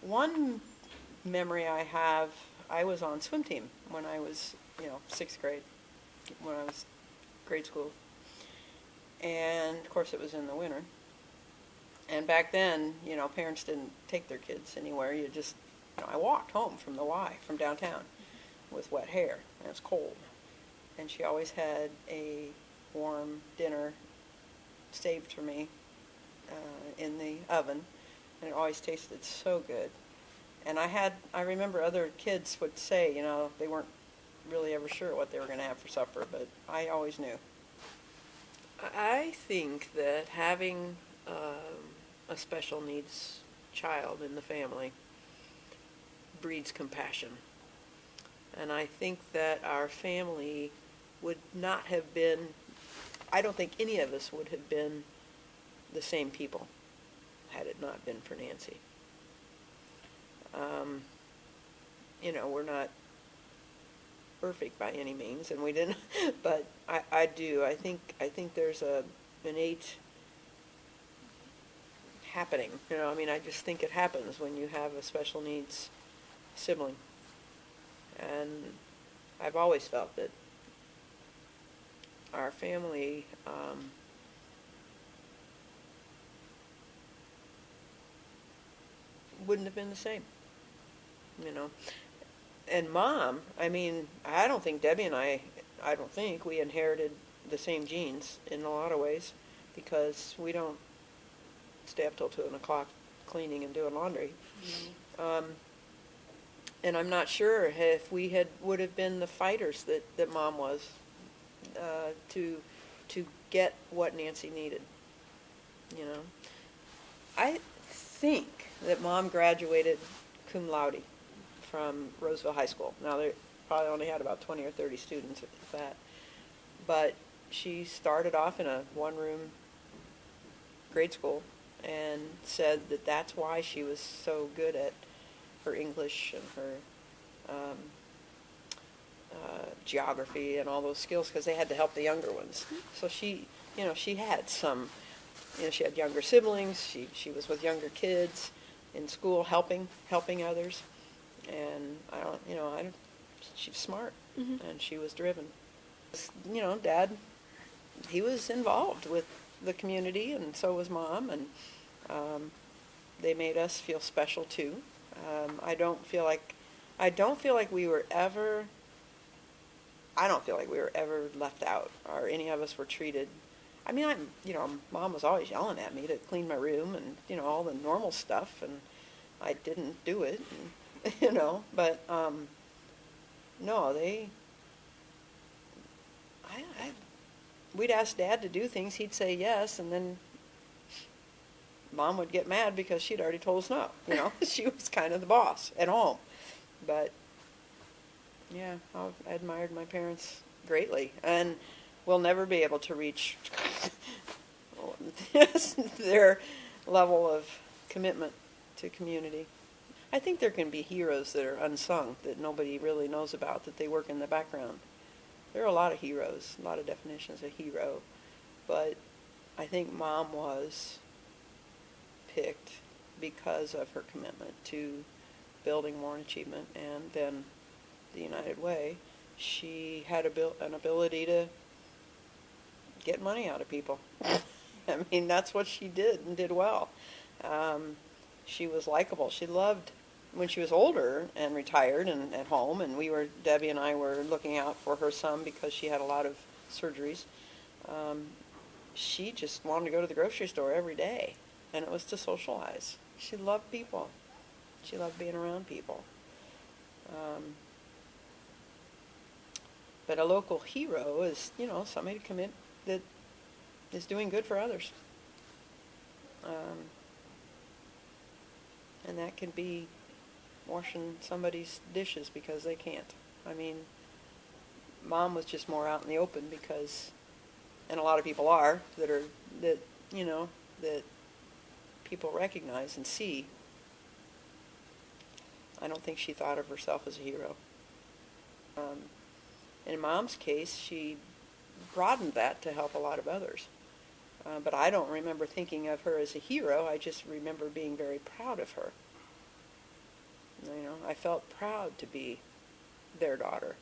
One memory I have, I was on swim team when I was, sixth grade, when I was grade school. And of course it was in the winter. And back then, parents didn't take their kids anywhere. You just, I walked home from the Y, from downtown, with wet hair, and it was cold. And she always had a warm dinner saved for me in the oven, and it always tasted so good. And I remember other kids would say, they weren't really ever sure what they were going to have for supper, but I always knew. I think that having a special needs child in the family breeds compassion. And I think that our family would not have been, I don't think any of us would have been the same people had it not been for Nancy. We're not perfect by any means, and we didn't, but I do. I think there's an innate happening. I just think it happens when you have a special needs sibling. And I've always felt that our family wouldn't have been the same, And Mom, I don't think Debbie and I don't think we inherited the same genes in a lot of ways, because we don't stay up till 2 o'clock cleaning and doing laundry. And I'm not sure if we would have been the fighters that Mom was to get what Nancy needed. I think that Mom graduated cum laude from Roseville High School. Now, they probably only had about 20 or 30 students at that. But she started off in a one-room grade school and said that that's why she was so good at her English and her geography and all those skills, because they had to help the younger ones. So she had some, she had younger siblings. She was with younger kids in school, helping others. And she's smart, and she was driven. Dad, he was involved with the community, and so was Mom, and they made us feel special too. I don't feel like we were ever left out, or any of us were treated. Mom was always yelling at me to clean my room and, all the normal stuff, and I didn't do it, and, but, no, we'd ask Dad to do things, he'd say yes, and then Mom would get mad because she'd already told us no, She was kind of the boss at home. But, yeah, I admired my parents greatly, and we'll never be able to reach their level of commitment to community. I think there can be heroes that are unsung, that nobody really knows about, that they work in the background. There are a lot of heroes, a lot of definitions of hero, but I think Mom was picked because of her commitment to building Warren Achievement and then the United Way. She had an ability to get money out of people. That's what she did, and did well. She was likable. She loved, when she was older and retired and at home, and Debbie and I were looking out for her some because she had a lot of surgeries, she just wanted to go to the grocery store every day, and it was to socialize. She loved people. She loved being around people. But a local hero is, somebody to commit that is doing good for others. And that can be washing somebody's dishes because they can't. Mom was just more out in the open because, and a lot of people are, that people recognize and see. I don't think she thought of herself as a hero. In Mom's case, she broadened that to help a lot of others. But I don't remember thinking of her as a hero. I just remember being very proud of her. I felt proud to be their daughter.